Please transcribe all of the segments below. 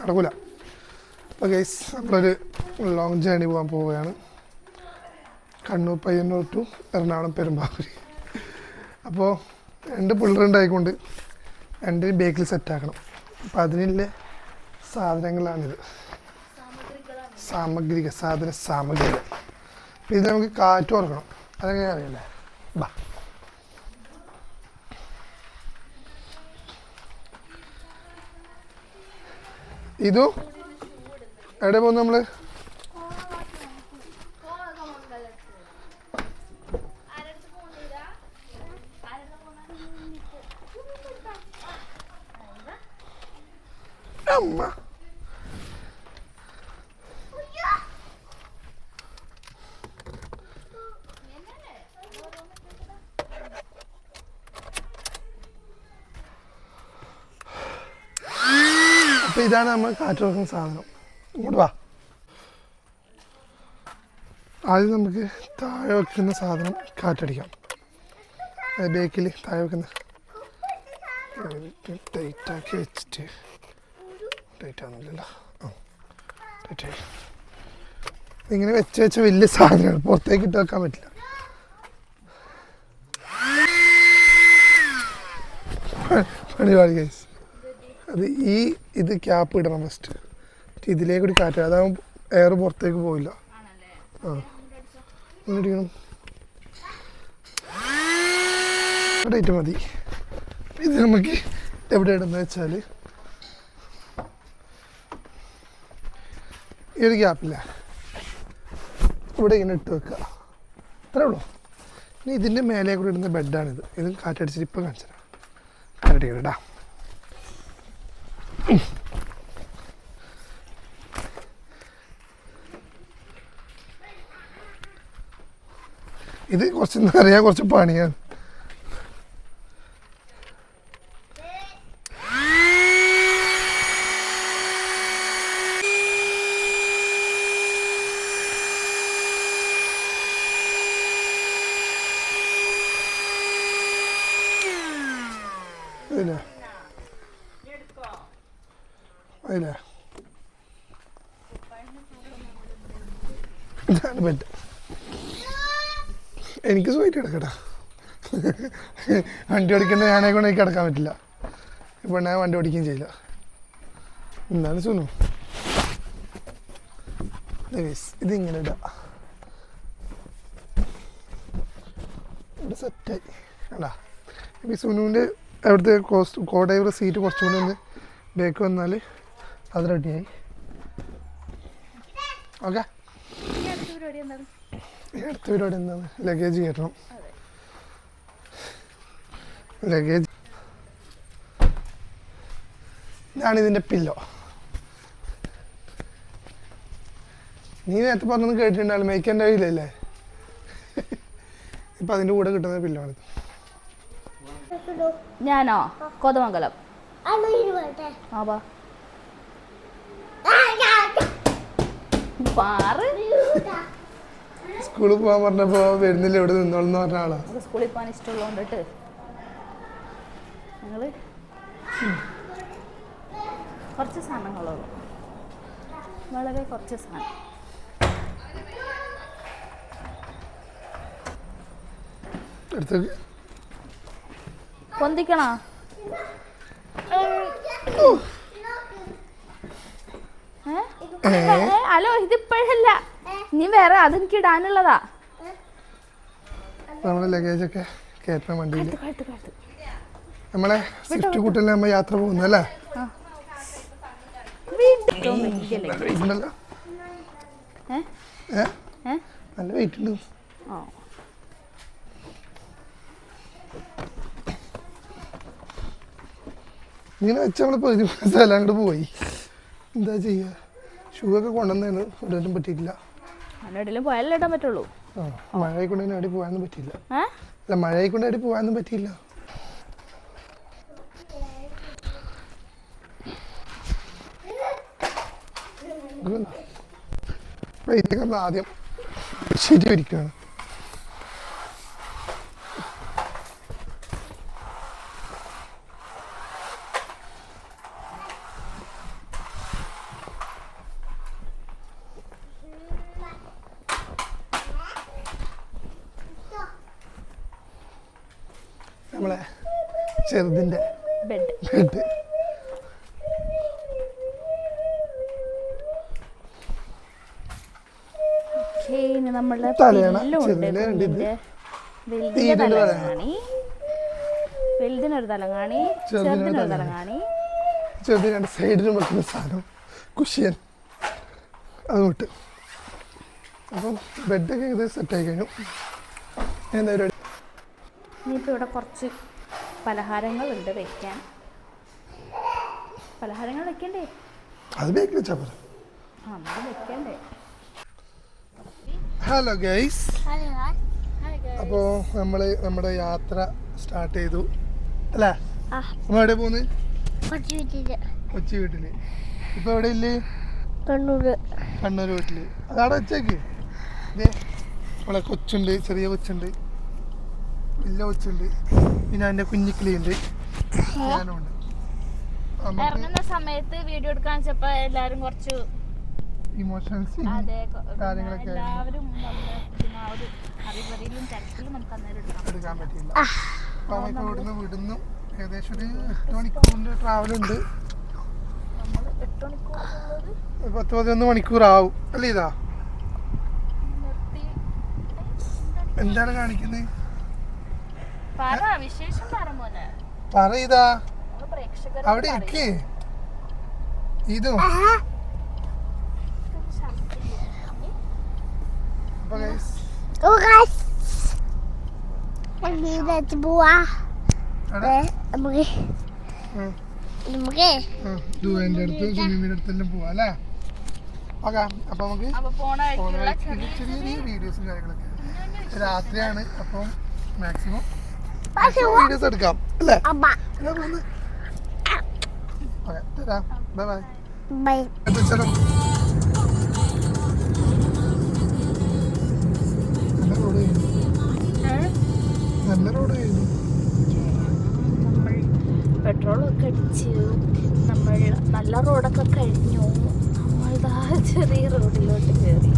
നടക്കില്ല. അപ്പോൾ ഗൈസ് നമ്മളൊരു ലോങ് ജേണി പോകാൻ പോവുകയാണ്. കണ്ണൂർ പയ്യന്നൂർ ടു എറണാകുളം പെരുമ്പാവൂർ. അപ്പോൾ 2 പിള്ളേരുണ്ടായിക്കൊണ്ട് 2 ബേക്കിൽ സെറ്റാക്കണം. അപ്പം അതിനുള്ള സാധനങ്ങളാണിത്, സാമഗ്രികൾ. അപ്പം ഇത് നമുക്ക് കാറ്റ് തുറക്കണം, അതെങ്ങനെ അറിയില്ലേ? ബാ ഇതു എവിടെ പോകുന്നു നമ്മൾ? അമ്മ അപ്പോൾ ഇതാണ് നമ്മൾ കാറ്റ് തുറക്കുന്ന സാധനം. ഇങ്ങോട്ട് വാ. ആദ്യം നമുക്ക് താഴെ വെക്കുന്ന സാധനം കാറ്റടിക്കാം. ബേക്കിൽ താഴെ വെക്കുന്ന ടൈറ്റാക്കി വെച്ചിട്ട് ടൈറ്റാകുന്നില്ലല്ലോ. ടൈറ്റായി ഇങ്ങനെ വെച്ച് വലിയ സാധനമാണ്, പുറത്തേക്ക് ഇട്ട് വെക്കാൻ പറ്റില്ല. പണിപാടി ഗൈസ്. അത് ഇത് ക്യാപ്പ് ഇടണം ഫസ്റ്റ്. ഇതിലേക്ക് ഒരു കാറ്റ്, അതാകുമ്പോൾ എയർ പുറത്തേക്ക് പോവില്ല. ഇടിക്കണം ടൈറ്റ് മതി. ഇത് നമുക്ക് എവിടെ ഇടുന്നത് വെച്ചാൽ ഈ ഒരു ഗ്യാപ്പില്ല, ഇവിടെ ഇങ്ങനെ ഇട്ട് വെക്കുക, അത്രേ ഉള്ളൂ. ഇനി ഇതിൻ്റെ മേലെ കൂടെ ഇടുന്ന ബെഡാണിത്. ഇത് കാറ്റടിച്ചിട്ട് ഇപ്പം കാണിച്ചു തരാം. കാറ്റടിക്കട്ടാ. ഇത് കുറച്ച് പണിയാണ്. അതില്ലേ ഇതാണ് ബെഡ്. എനിക്ക് സുഖമായിട്ട് കിടക്കട്ടാ. വണ്ടി ഓടിക്കേണ്ട ഞാനെ കൊണ്ട് എനിക്ക് കിടക്കാൻ പറ്റില്ല. ഇപ്പോൾ ഞാൻ വണ്ടി ഓടിക്കുകയും ചെയ്യില്ല. എന്താണ് സുനു? ഇതിങ്ങനെ ഇടാം. ഇവിടെ സെറ്റായി അല്ല. ഇപ്പം സുനുവിൻ്റെ അവിടുത്തെ കോടൈവർ സീറ്റ് കുറച്ചും കൂടി ഒന്ന് ബേക്ക് വന്നാൽ അത് റെഡിയായി. ഓക്കെ, അടുത്ത പരിപാടി എന്താണ്? ലഗേജ് കയറ്റണം. ലഗേജ് ഇതാണിതിൻ്റെ പില്ലോ. നീ നേരത്തെ പറഞ്ഞൊന്നും കേട്ടിട്ടുണ്ടാവില്ല, മേയ്ക്കേണ്ട കഴിയില്ലല്ലേ? ഇപ്പം അതിൻ്റെ കൂടെ കിട്ടുന്ന പില്ലോ ആണിത്. ഞാനോ കോതമംഗലം. സ്കൂളിൽ പോകാൻ പറഞ്ഞപ്പോ വരുന്നില്ല, ഇവിടെ നിന്നോളെന്ന് പറഞ്ഞ ആളാ. സ്കൂളിൽ പോകാൻ ഇഷ്ടമുള്ളതുകൊണ്ടിട്ട് ഞങ്ങള് കുറച്ച് സാധനങ്ങളുള്ളൂ, വളരെ കുറച്ച് സാധനം. പൊന്തിക്കണോ? ഹലോ, ഇതിപ്പോഴല്ല, നീ വേറെ അതെനിക്ക് ഇടാനുള്ളതാ. നമ്മളെ ലഗേജൊക്കെ കയറ്റണം വണ്ടിയിൽ. നമ്മളെ സ്വിഫ്റ്റ് കൂട്ടല്ലേ നമ്മൾ യാത്ര പോകുന്നല്ലേ? നല്ല വെയിറ്റ് ഉണ്ട്. ഇങ്ങനെ വെച്ച് നമ്മൾ 10 സ്ഥലം അങ്ങോട്ട് പോയി. എന്താ ചെയ്യുക? ഷൂ ഒക്കെ കൊണ്ടുവന്നതാണ്, ഇടാനും പറ്റിയിട്ടില്ല. പോയാലേ ഇടാൻ പറ്റുള്ളൂ. മഴയെക്കൊണ്ട് അടി പോകാനൊന്നും പറ്റിയില്ല. അല്ല, മഴയെക്കൊണ്ട് അടി പോകാനൊന്നും പറ്റിയില്ല. ഇതിനൊക്കെ ആദ്യം ശരി വരിക്കുകയാണ്. നമ്മളെ ചെറുതിൻ്റെ ബെഡ്. ബെഡ്. ഇനി നമ്മളുടെ തലയണ, പില്ലുണ്ട്. ചെറുതിന് രണ്ട് ഇത്. വലുതിന്റെ ഇതിന്റെ തലങ്ങാണി, വലുതിനൊരു തലങ്ങാണി, ചെറുതിനൊരു തലങ്ങാണി. ചെറുതിന് രണ്ട് സൈഡിലും വെക്കുന്ന സാധനം കുഷ്യൻ അതുകൊണ്ട്. അപ്പം ബെഡൊക്കെ ഇത് സെറ്റായി കഴിഞ്ഞു. എന്തായാലും ഇനിയിപ്പോൾ ഇവിടെ കുറച്ച് പലഹാരങ്ങളുണ്ട് വെക്കാൻ. പലഹാരങ്ങൾ വെക്കണ്ടേ? അത് ബേക്കിൽ വെച്ചാൽ പോലെ. നമ്മൾ വെക്കണ്ടേ? ഹലോ ഗൈസ്, അപ്പോൾ നമ്മൾ നമ്മുടെ യാത്ര സ്റ്റാർട്ട് ചെയ്തു അല്ലേ? നമ്മൾ എവിടെ പോകുന്നത്? കൊച്ചി വീട്ടില്. ഇപ്പൊ എവിടെ ഇല്ലേ? കണ്ണൂർ വീട്ടില്. അതവിടെ വെച്ചേക്ക്. ഇതേ നമ്മളെ കൊച്ചുണ്ട്, ചെറിയ കൊച്ചുണ്ട്, വലിയ കൊച്ചുണ്ട്, പിന്നെ അതിന്റെ കുഞ്ഞിക്കിളിയുണ്ട്, ഞാനുണ്ട്. ഇറങ്ങുന്ന സമയത്ത് വീഡിയോ എടുക്കാൻ വെച്ചപ്പോ എല്ലാരും കുറച്ച് ഇമോഷൻസ് കാര്യങ്ങളൊക്കെ എല്ലാവരും അറിവറിയിലും തിരക്കിലും നമുക്ക് അന്നേരം എടുക്കാൻ പറ്റില്ല. അപ്പൊ നമുക്ക് ഇവിടുന്ന് വിടുന്നു. ഏകദേശം ഒരു 8 മണിക്കൂറിന്റെ ട്രാവലുണ്ട്. 10-11 മണിക്കൂറാവും അല്ലേ? ഇതാ എന്താണ് കാണിക്കുന്നത്? പറ ഇതാ അവിടെ ഇരിക്കേ. ഇതും അപ്പൊ ഗൈസ് ദുബൈൻ്റെ അടുത്തും സുനിമിന്റെ അടുത്തെല്ലാം പോവാ അല്ലേ? ഓക്കെ. അപ്പൊ നമുക്ക് ചെറിയ ചെറിയ വീഡിയോസും കാര്യങ്ങളൊക്കെ. രാത്രിയാണ്, അപ്പം മാക്സിമം വീഡിയോസ് എടുക്കാം അല്ലേ? ഓക്കെ, തരാം. Bye bye. എത്തിച്ചേരാം. നല്ല റോഡ് കഴിഞ്ഞു, നല്ല റോഡ് കഴിഞ്ഞു. പെട്രോളൊക്കെ അടിച്ച് നമ്മൾ നല്ല റോഡൊക്കെ കഴിഞ്ഞു. നമ്മളിതാ ചെറിയ റോഡിലോട്ട് കയറി.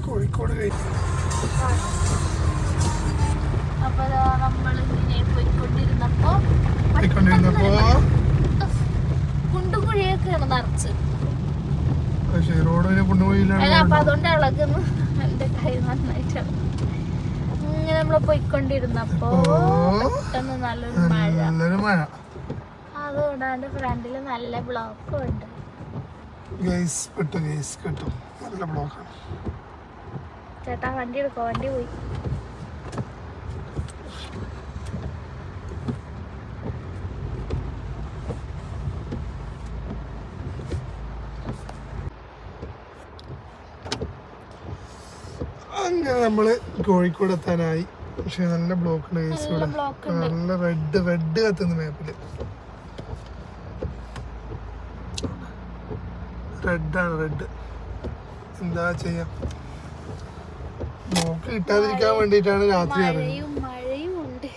കോഴിക്കോട് കഴിഞ്ഞു. അപ്പൊ നമ്മളിങ്ങനെ പോയിക്കൊണ്ടിരുന്നപ്പോ കുണ്ടും കുഴിയൊക്കെയാണ് നിറച്ച്. റോഡിന് കൊണ്ടുപോയില്ല. അപ്പൊ അതുകൊണ്ട് ഇളകുന്നു എന്റെ കൈ നന്നായിട്ട്. ഇങ്ങനെ നമ്മള് പോയിക്കൊണ്ടിരുന്നപ്പോ പെട്ടെന്ന് നല്ലൊരു മഴ. അതുകൊണ്ടാണ്ട് ഫ്രണ്ടില് നല്ല ബ്ലോക്കും ഉണ്ട്. ചേട്ടാ വണ്ടി എടുക്കോ? വണ്ടി പോയി. അങ്ങനെ നമ്മള് കോഴിക്കോട് എത്താനായി. പക്ഷെ നല്ല ബ്ലോക്ക് ഉണ്ട് കേസ്. ഇവിടെ നല്ല റെഡ് കത്തുന്നു മാപ്പില്. റെഡ് എന്താ ചെയ്യാ? ബ്ലോക്ക് കിട്ടാതിരിക്കാൻ വേണ്ടിട്ടാണ് രാത്രി മഴയും ഉണ്ട്.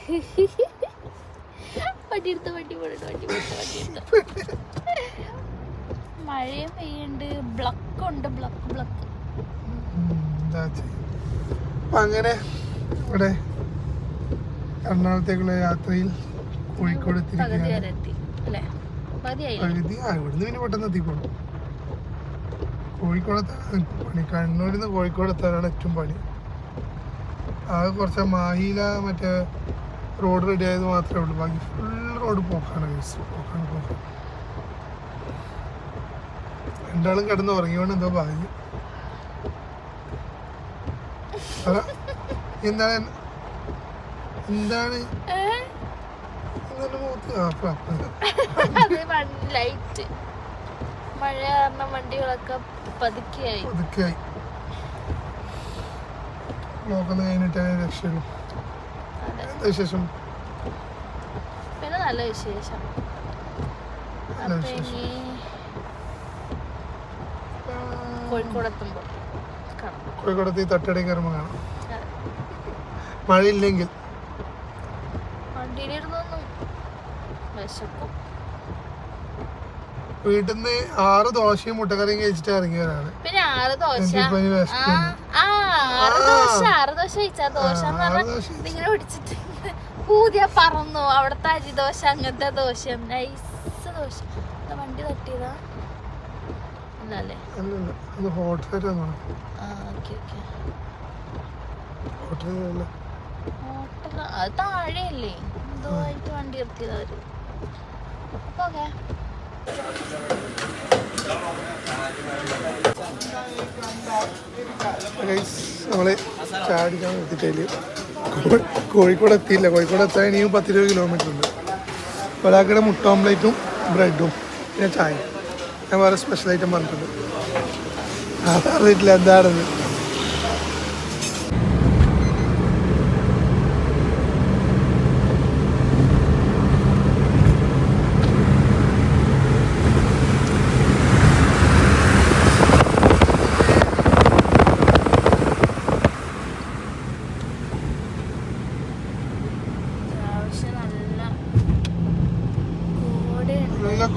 മഴയും പെയ്യുണ്ട്, ബ്ലോക്ക് ഉണ്ട്, ബ്ലോക്ക്. എന്താ ചെയ്യാ? അപ്പൊ അങ്ങനെ ഇവിടെ എറണാകുളത്തേക്കുള്ള യാത്രയിൽ കോഴിക്കോട് എത്തിയിരിക്കുകയാണ്. ഇവിടുന്ന് പിന്നെ പെട്ടെന്ന് എത്തിക്കോളും. കോഴിക്കോടെത്താണ് പണി. കണ്ണൂരിൽ നിന്ന് കോഴിക്കോട് എത്താനാണ് ഏറ്റവും പണി. അത് കുറച്ച് മാഹിയില മറ്റേ റോഡ് റെഡി ആയത് മാത്രമേ ഉള്ളൂ. ബാക്കി ഫുൾ റോഡ് പോക്കാണ്. പോക്കാണ്. രണ്ടാളും കിടന്ന് ഉറങ്ങിയോണ്ട് എന്തോ ഭാഗ്യം. എന്താണ് ലൈറ്റ് മഴ കാരണം വണ്ടികളൊക്കെ പതുക്കെയായി. നോക്കുന്ന കഴിഞ്ഞിട്ട് രക്ഷയുള്ളൂ. എന്താ വിശേഷം? പിന്നെ നല്ല വിശേഷം. കോഴിക്കോടത്ത് തട്ടട കയറുമ്പോൾ കാണാം. മഴയില്ലെങ്കിൽ വീട്ടിൽ നിന്ന് 6 ദോശയും മുട്ടക്കറിയും കഴിച്ചിട്ട് ഇറങ്ങിയവരാണ്. പിന്നെ 6 ദോശ കഴിച്ചാ ദോശ ഇങ്ങനെ പിടിച്ചിട്ട് പൂതിയ പറന്നു. അവിടത്തെ അരിദോശ അങ്ങനത്തെ ദോശ, നൈസ് ദോശ. വണ്ടി തട്ടിയതാ അല്ലേ? ഹോട്ടൽ അത് താഴെയല്ലേ, എന്തോ ആയിട്ട് വണ്ടി നിർത്തിയതാ അവര്. ഓക്കെ നമ്മള് ചാടിക്കാൻ നിർത്തിയിട്ടില്ല. കോഴിക്കോട് എത്തിയില്ല. കോഴിക്കോട് എത്താൻ ഇനിയും 10-20 കിലോമീറ്റർ ഉണ്ട്. ഒരാൾക്കിടെ മുട്ട ഓംപ്ലേറ്റും ബ്രെഡും പിന്നെ ചായ. ഞാൻ വേറെ സ്പെഷ്യൽ ഐറ്റം പറഞ്ഞിട്ടുണ്ട്. അതറിയിട്ടില്ല എന്താണെന്ന്.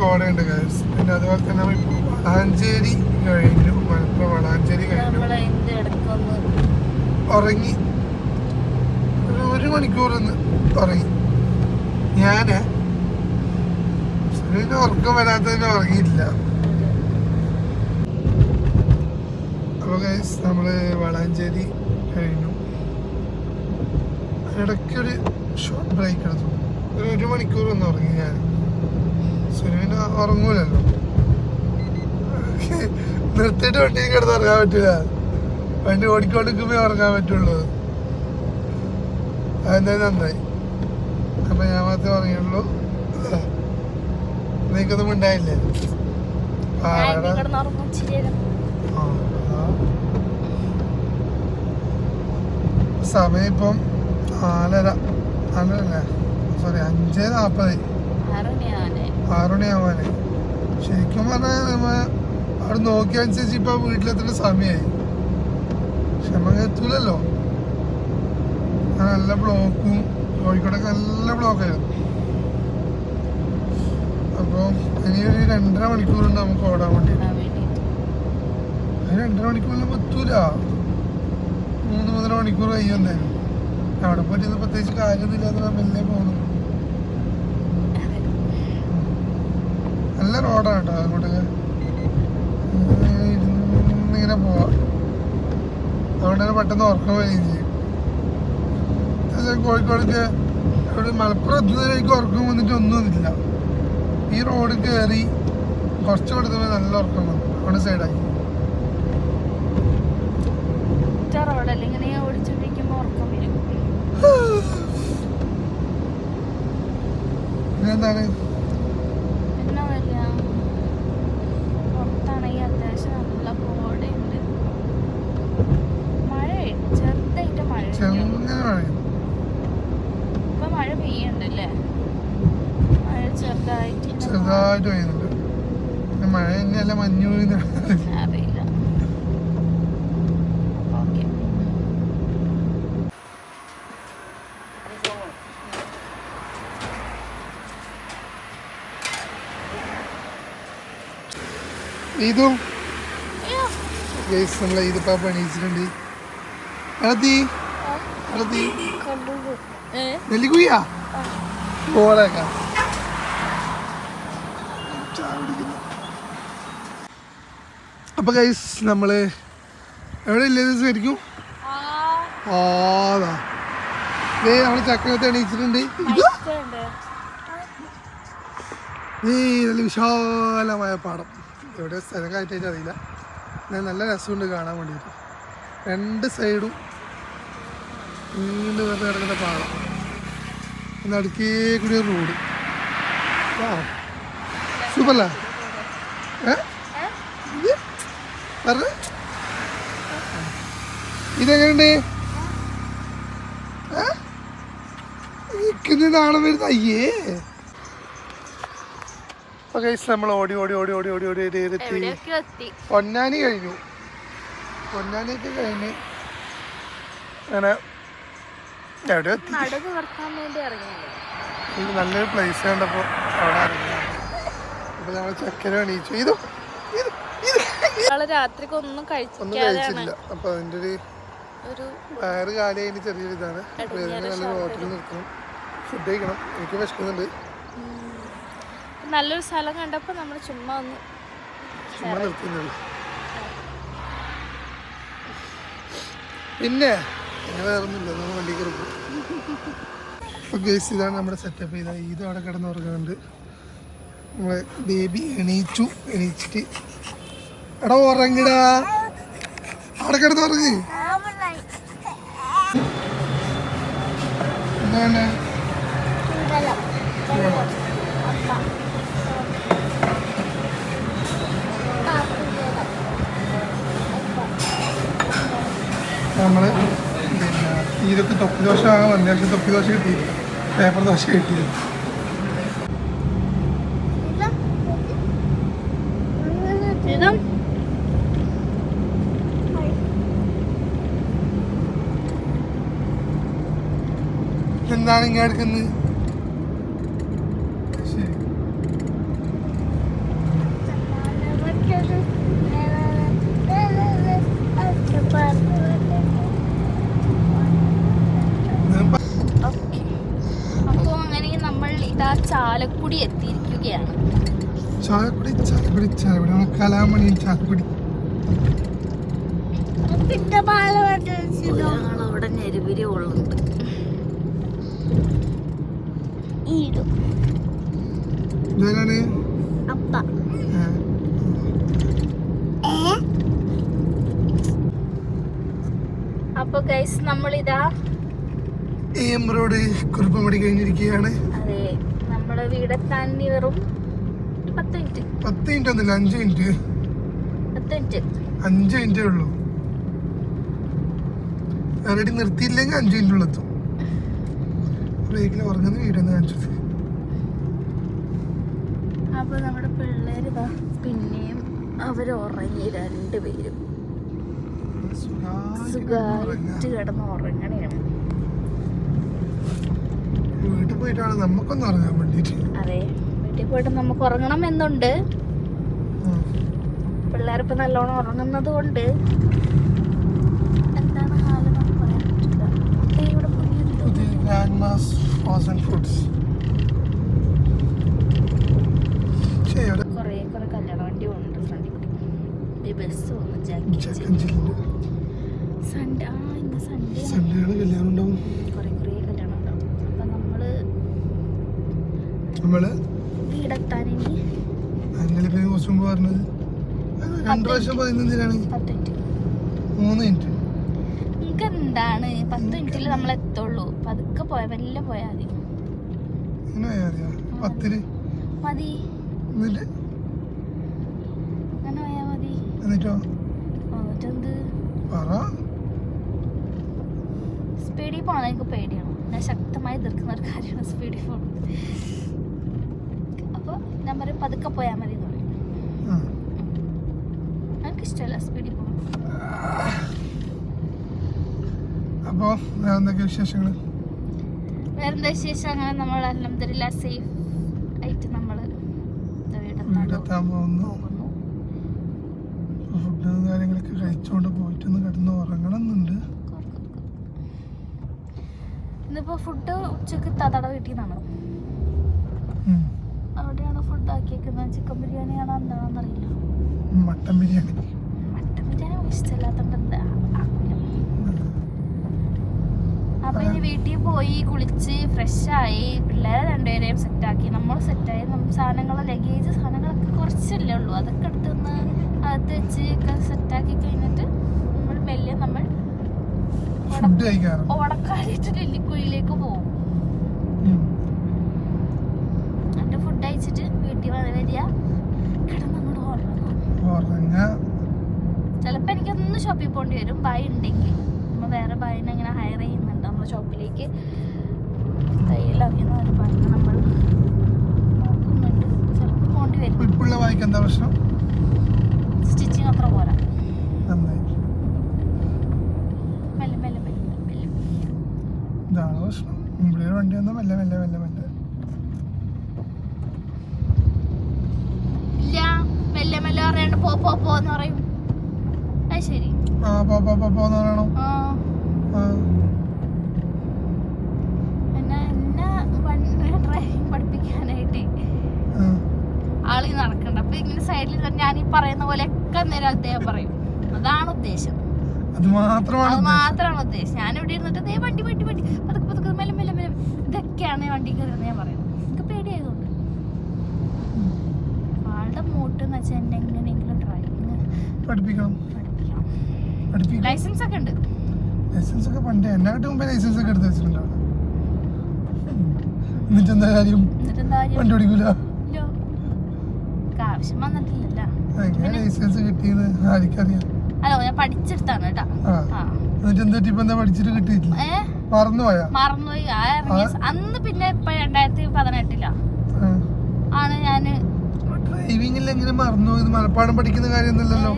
കോടയുണ്ട് ഗൈസ്. പിന്നെ അതുപോലെ തന്നെ വളാഞ്ചേരി കഴിഞ്ഞു. മലപ്പുറം വളാഞ്ചേരി കഴിഞ്ഞു. ഉറങ്ങി 1 മണിക്കൂർ ഉറങ്ങി. ഞാന് ഉറക്കം വരാത്തതിന് ഉറങ്ങിയിട്ടില്ല. അപ്പൊ ഗൈസ് നമ്മള് വളാഞ്ചേരി കഴിഞ്ഞു. ഇടയ്ക്കൊരു ഷോർട്ട് ബ്രേക്ക് എടുത്തു. 1 മണിക്കൂർ ഉറങ്ങി ഞാൻ. സുനുവിന് ഉറങ്ങൂലല്ലോ. നിർത്തിയിട്ട് വണ്ടി കിടന്ന് ഉറങ്ങാൻ പറ്റൂല. വണ്ടി ഓടിക്കൊണ്ടിരിക്കുമ്പോ ഉറങ്ങാൻ പറ്റുള്ളൂ. അതെന്തായാലും നന്നായി. അപ്പൊ ഞാൻ മാത്രമേ ഉറങ്ങിയുള്ളൂ. നിനക്കൊന്നും ഉണ്ടായില്ലേ? സമയം ഇപ്പം 4:30 സോറി 5:40 6 മണിയാവാന്. ശരിക്കും പറഞ്ഞാൽ നമ്മ അവിടെ നോക്കിയ അനുസരിച്ച് ഇപ്പൊ വീട്ടിലെത്തേണ്ട സമയമായി. പക്ഷെ നമുക്ക് എത്തൂലല്ലോ. നല്ല ബ്ലോക്കും. കോഴിക്കോടൊക്കെ നല്ല ബ്ലോക്കായിരുന്നു. അപ്പൊ ഇനിയൊരു 2.5 മണിക്കൂറുണ്ട് നമുക്ക് ഓടാൻ വേണ്ടി. അതിന് 2.5 മണിക്കൂറിലും എത്തൂല. 3-3.5 മണിക്കൂർ കഴിയും എന്തായാലും. അവിടെ പോയിട്ട് പ്രത്യേകിച്ച് കാര്യമൊന്നുമില്ലാതെ മെല്ലെ പോകുന്നു. നല്ല റോഡാണ് കേട്ടോ. അങ്ങോട്ടൊക്കെ ഇങ്ങനെ പോവാം. അതുകൊണ്ട് തന്നെ പെട്ടെന്ന് ഉറക്കം വരികയും ചെയ്യും. കോഴിക്കോടൊക്കെ ഇവിടെ മലപ്പുറം എത്തുന്നതിലേക്ക് ഉറക്കം വന്നിട്ട് ഒന്നുമില്ല. ഈ റോഡ് കയറി കുറച്ച് കൊടുത്തപ്പോൾ നല്ല ഉറക്കം വന്നു. അവിടെ സൈഡാക്കി പിന്നെന്താണ് ചെറുതായിട്ട് പെയ്യുന്നുണ്ട്. മഴ തന്നെയല്ല മഞ്ഞ് അറിയില്ല. ഇതും നമ്മളെ ഇതിപ്പോ പണിയിച്ചിട്ടുണ്ട്. നെല്ലിക്കുയ്യാ പോളേക്കാം. അപ്പൊ ഗൈസ് നമ്മള് എവിടെ ഇല്ലേ ശരിക്കും? നമ്മള് ചക്കരത്ത് എണീച്ചിട്ടുണ്ട്. നല്ല വിശാലമായ പാടം. എവിടെ സ്ഥലം കയറ്റായിട്ട് അറിയില്ല. നല്ല രസമുണ്ട് കാണാൻ വേണ്ടിയിട്ട്. 2 സൈഡും നീണ്ടു വന്ന് കിടക്കുന്ന പാടം. നടുക്കേ കൂടി ഒരു റോഡ്. സൂപ്പറല്ലേ? ഇതെങ്ങനെയുണ്ട്? നാളെ വരുന്ന അയ്യേ. നമ്മൾ ഓടി ഓടി ഓടി ഓടി ഓടി ഓടി എത്തി. പൊന്നാനി കഴിഞ്ഞു. പൊന്നാനിയൊക്കെ കഴിഞ്ഞ് അങ്ങനെ എവിടെ എത്തി? നല്ലൊരു പ്ലേസ് കണ്ടപ്പോൾ അവിടെ ഇറങ്ങി. അപ്പൊ ഞങ്ങൾ ചക്കര എണീച്ചു. രാത്രിക്ക് ഒന്നും കഴിച്ചില്ല. അപ്പൊ അതിന്റെ ഒരു വയറ് കാലിയായിട്ട് ചെറിയൊരു ഇതാണ്. നല്ലൊരു ഹോട്ടലിൽ നിർത്തണം, ഫുഡ് കഴിക്കണം. എനിക്ക് വിശക്കുന്നുണ്ട്. നല്ലൊരു സ്ഥലം കണ്ടപ്പോ നമ്മള് ചുമ്മാ നിർത്തുന്നുള്ളു. പിന്നെ വേറൊന്നുമില്ല, നമ്മൾ വണ്ടിക്ക് കൊടുക്കും. അപ്പോൾ ഗൈസ് ഇതാണ് നമ്മുടെ സെറ്റപ്പ്. ചെയ്താൽ ഇത് അവിടെ കിടന്ന് ഉറങ്ങുന്നുണ്ട്. നമ്മളെ ബേബി എണീച്ചിട്ട് എടാ ഉറങ്ങിടാ, അവിടെ കിടന്ന് ഉറങ്ങി. എന്താണ് നമ്മള് പിന്നെ ഇതൊക്കെ തൊപ്പി ദോശ വാങ്ങാൻ വന്നു. പക്ഷെ തൊപ്പി ദോശ കിട്ടിയില്ല, പേപ്പർ ദോശ കിട്ടിയില്ല. എന്താണ് ഇങ്ങനെ എടുക്കുന്നത്? ശരി, അപ്പൊ അങ്ങനെ നമ്മൾ ഇതാ ചാലക്കുടി എത്തിയിരിക്കുകയാണ്. ചാലക്കുടി കലാമണി ചാലക്കുടി. അവിടെ ഞെരുവിരി ഉള്ളുണ്ട്. അപ്പൊ ഗൈസ് നമ്മളിതാ റോഡ് കുറുപ്പമടി കഴിഞ്ഞിരിക്കുകയാണ്. അതെ, നമ്മള് വീടെത്താൻ വെറും 10 മിനിറ്റ്. 10 മിനിറ്റ് ഒന്നുമില്ല, 5 മിനിറ്റ്. 5 മിനിറ്റേ ഉള്ളൂ. ആരുടെ നിർത്തിയില്ലെങ്കിൽ 5 മിനിറ്റുള്ള എത്തും. വീട്ടിൽ ഉറങ്ങുന്ന വീടൊന്ന് കാണിച്ചത്. അപ്പൊ നമ്മുടെ പിള്ളേര് പിന്നെയും അവര് ഉറങ്ങി, 2 പേരും സുഖമായിട്ട് കിടന്ന് ഉറങ്ങണയാണ്. വീട്ടിൽ പോയിട്ടാണ് നമുക്കൊന്ന് ഉറങ്ങാൻ വേണ്ടിട്ട്. അതെ, വീട്ടിൽ പോയിട്ട് നമുക്ക് ഉറങ്ങണം എന്നുണ്ട്. പിള്ളേരിപ്പോ നല്ലോണം ഉറങ്ങുന്നത് കൊണ്ട് എന്താണ് ഹാല് നമുക്ക് പറയാൻ പറ്റില്ല. ഇവിടെ കുറെ കല്യാണ വണ്ടി ഉണ്ട് ഫ്രണ്ടിൽ കൂടി. ബസ് വന്നു സൺഡേ. ഇന്ന് സൺഡേ കല്യാണം ഉണ്ടാവും. കുറെ കല്യാണം ഉണ്ടാവും. അപ്പൊ നമ്മള് വീടെത്താൻ ഇനി 3 മിനിറ്റ്. നമുക്ക് എന്താണ് 10 മിനിറ്റിൽ നമ്മൾ എത്തുള്ളൂ. പതുക്കെ മെല്ലെ പോയാൽ മതി. മതി, അങ്ങനെ പോയാ മതി. സ്പീഡിൽ പോകണം. എനിക്ക് പേടിയാണ്. ഞാൻ ശക്തമായി എതിർക്കുന്ന ഒരു കാര്യമാണ് സ്പീഡിൽ പോകണം. അപ്പൊ ഞാൻ പറയും പതുക്കെ പോയാൽ മതി എന്ന് പറയും. എനിക്കിഷ്ടമല്ല സ്പീഡിൽ പോകണം. അപ്പൊ വേറെന്തൊക്കെ വിശേഷങ്ങൾ? വേറെന്താ വിശേഷം? അങ്ങനെ നമ്മൾ അൽഹംദുലില്ലാ സേഫ് ആയിട്ട് നമ്മള് വീടെത്താൻ പോകുന്നു. ഫുഡ് കാര്യങ്ങളൊക്കെ കഴിച്ചോണ്ട് പോയിട്ടൊന്ന് കിടന്ന് ഉറങ്ങണം എന്നുണ്ട്. ഇന്നിപ്പോ ഫുഡ് ഉച്ചക്ക് തതട വീട്ടിൽ നിന്നാണ്. അവിടെയാണ് ഫുഡ് ആക്കിയേക്കുന്നത്. ചിക്കൻ ബിരിയാണിയാണോ എന്താണെന്നറിയില്ല. മട്ടൻ ബിരിയാണി ഇഷ്ടമല്ലാത്തോണ്ട് എന്താ ആക്കില്ല. അപ്പൊ ഇനി വീട്ടിൽ പോയി കുളിച്ച് ഫ്രഷായി പിള്ളേരെ 2 പേരെയും സെറ്റാക്കി നമ്മൾ സെറ്റായി. സാധനങ്ങൾ ലഗേജ് സാധനങ്ങളൊക്കെ കുറച്ചല്ലേ ഉള്ളൂ. അതൊക്കെ എടുത്തൊന്ന് അകത്ത് വെച്ച് സെറ്റാക്കി കഴിഞ്ഞിട്ട് നമ്മൾ ഓടക്കാലിട്ട് നെല്ലിക്കുഴിയിലേക്ക് പോകും. എന്നിട്ട് ഫുഡ് കഴിച്ചിട്ട് വീട്ടിൽ വരിക, കിടന്നങ്ങോട്ട് ഉറങ്ങാം. ചിലപ്പോൾ എനിക്കൊന്ന് ഷോപ്പിൽ പോകേണ്ടി വരും. ബായ് ഉണ്ടെങ്കിൽ നമ്മൾ വേറെ ബായിനെ ഇങ്ങനെ ഹയർ ചെയ്യുന്നുണ്ട് നമ്മുടെ ഷോപ്പിലേക്ക്. തയ്യൽ അറിയുന്നവർ പറഞ്ഞ് നമ്മൾ നോക്കുന്നുണ്ട്. ചിലപ്പോൾ പോകേണ്ടി വരും. സ്റ്റിച്ചിങ് അത്ര പോരാ. വണ്ടി വന്നാൽ മെല്ലെ മെല്ലെ മെല്ലെ മെല്ലെ പോവില്ല അറിയാണ്ട് പോന്ന് പറയും. അത് ശരി എന്നെ ഡ്രൈവിംഗ് പഠിപ്പിക്കാനായിട്ട് ആള് നടക്കണ്ട. അപ്പൊ ഇങ്ങനെ സൈഡിൽ ഞാൻ ഈ പറയുന്ന പോലെയൊക്കെ നേരം അദ്ദേഹം പറയും. അതാണ് ഉദ്ദേശം, അത് മാത്രമാണ് ഉദ്ദേശം. ഞാൻ ഇവിടെ ഇരുന്നിട്ട് വണ്ടി പതുക്കെ മെല്ലെ ഇതൊക്കെയാണ് വണ്ടി കയറുന്നത് ഞാൻ പറയുന്നത്. എനിക്ക് പേടിയായതുകൊണ്ട്. ആളുടെ മോട്ട് എന്ന് വെച്ചാൽ എന്നെ എങ്ങനെയെങ്കിലും ഡ്രൈവിംഗ് പഠിപ്പിക്കണം. ലൈസൻസ് ഒക്കെ ഉണ്ട്. ലൈസൻസ് ഒക്കെ പണ്ടേ എന്നെ മുമ്പേ ലൈസൻസ് ഒക്കെ എടുത്ത് വെച്ചിട്ടുണ്ടാവും. എന്നിട്ടെന്താ കാര്യം? വണ്ടി ഓടിക്കൂല. ആവശ്യം വന്നിട്ടില്ലല്ലോ. ലൈസൻസ് കിട്ടിയത് ആർക്കറിയാം. അല്ലോ ഞാൻ പഠിച്ചെടുത്താണ് കേട്ടോ. മറന്നുപോയി. അന്ന് പിന്നെ ഇപ്പൊ 2018 ആണ് ഞാന് ഡ്രൈവിംഗിൽ എങ്ങനെ മറന്നുപോയത്? മനപ്പാടം പഠിക്കുന്ന കാര്യമൊന്നുമില്ലല്ലോ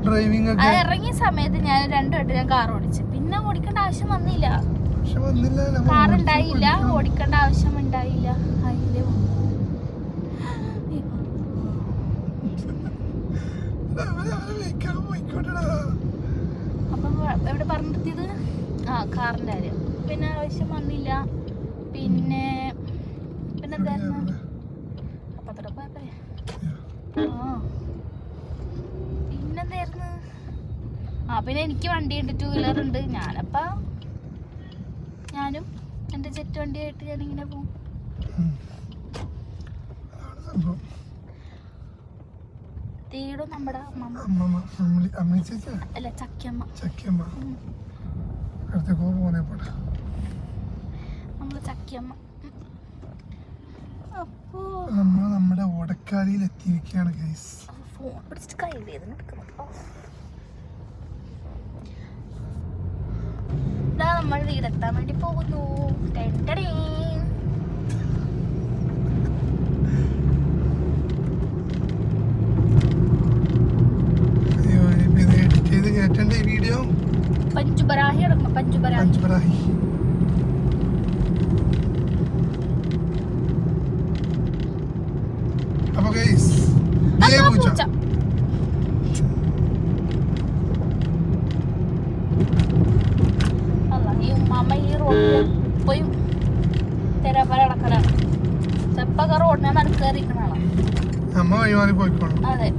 ഡ്രൈവിംഗ് ഒക്കെ. ഇറങ്ങിയ സമയത്ത് ഞാൻ 2 വട്ടം ഞാൻ കാർ ഓടിച്ചു. പിന്നെ ഓടിക്കേണ്ട ആവശ്യം വന്നില്ല. കാർ ഉണ്ടായില്ല, ഓടിക്കേണ്ട ആവശ്യം ഉണ്ടായില്ല. അപ്പൊ എവിടെ പറഞ്ഞിരുത്തിയത്? കാറിന്റെ കാര്യം. പിന്നെ ആവശ്യം വന്നില്ല. പിന്നെന്തായിരുന്നു? പിന്നെന്തായിരുന്നു? പിന്നെ എനിക്ക് വണ്ടിയുണ്ട്, 2 വീലർ ഉണ്ട്. ഞാനും എന്റെ ജെറ്റ് വണ്ടിയായിട്ട് ഞാനിങ്ങനെ പോകും. തീടും നമ്മുടെ അല്ല ചക്കിയമ്മ. നമ്മള് ചക്കിയമ്മ. അപ്പോ നമ്മുടെ ഓടക്കാലിയിൽ എത്തിയിരിക്കുകയാണ് ഗൈസ്. ഫോൺ പിടിച്ചിട്ട് കൈ വേദന എടുക്കണം. നമ്മൾ വീടെത്താൻ വേണ്ടി പോകുന്നു. വീഡിയോ പഞ്ചുബരാഹി എടുക്കണം. പഞ്ചുബരാഹി. അപ്പൊ ഗൈസ് ഈ ഉമ്മാമ്മ ഈ റോഡിൽ പോയി തെരപ്പര നടക്കലാണ്. ചെപ്പൊക്കെ റോഡിനെ നടുക്കേറിയിരിക്കണാണ്. അതെ.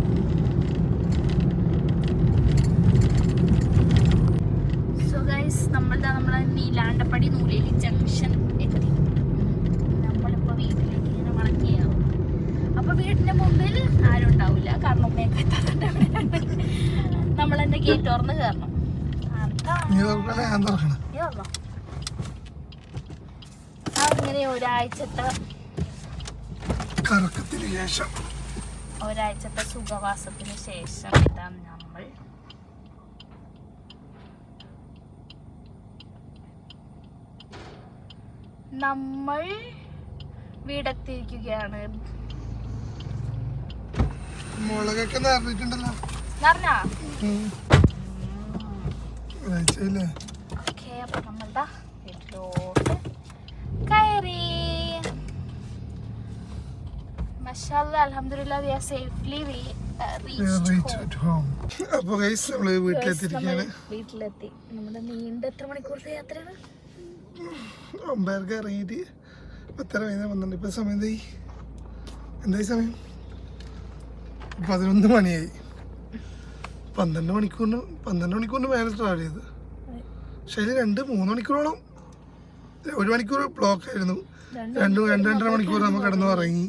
നമ്മളെ നീലാണ്ടപ്പടി നൂലേലി ജംഗ്ഷൻ എത്തി. നമ്മളിപ്പോ വീട്ടിലേക്ക് ഇങ്ങനെ മടങ്ങിയാവും. അപ്പൊ വീടിന്റെ മുമ്പിൽ ആരും ഉണ്ടാവില്ല, കാരണം ഉമ്മയൊക്കെ എത്താറുണ്ട്. നമ്മളെന്നെ ഗേറ്റ് തുറന്ന് കയറണം. അങ്ങനെ ഒരാഴ്ചത്തെ സുഖവാസത്തിന് ശേഷം ഇതാണ് നമ്മൾ വീടെത്തിയിരിക്കുകയാണ്. മുളകൊക്കെ നിറഞ്ഞിട്ടുണ്ടല്ലോ. അപ്പൊ നമ്മളുടെ വീട്ടിലോട്ട് കയറി. മാഷാഅല്ലാഹ്, അൽഹംദുലില്ലാഹ്, we are safely reached home. അപ്പോൾ ഗയ്സ് നമ്മൾ വീട്ടിലെത്തിയിരിക്കുകയാണ്. വീട്ടിലെത്തി. നമ്മുടെ നീണ്ട എത്ര മണിക്കൂറത്തെ യാത്രയാണ്? 9:30 ഇറങ്ങിയിട്ട് 10:30 വന്നിട്ടുണ്ട്. ഇപ്പൊ സമയം എന്തായി? സമയം 11 മണിയായി. 12 മണിക്കൂറിന് മേലെ ട്രാവൽ ചെയ്ത്. പക്ഷേ അതിൽ 2-3 മണിക്കൂറോളം, 1 മണിക്കൂർ ബ്ലോക്ക് ആയിരുന്നു. 2-2.5 മണിക്കൂർ നമ്മൾ കിടന്നു ഇറങ്ങി.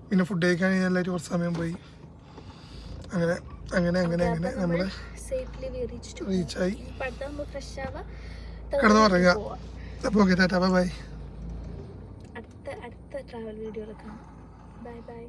പിന്നെ ഫുഡ് കഴിക്കാൻ എല്ലാവരും കുറച്ച് സമയം പോയി. അങ്ങനെ നമ്മൾ റീച്ചായി. കിടന്നു പറയുക. അപ്പോൾ ഓക്കെ, ടാറ്റാ, ബൈ. അടുത്ത ട്രാവൽ വീഡിയോയിൽ കാണാം. ബൈ.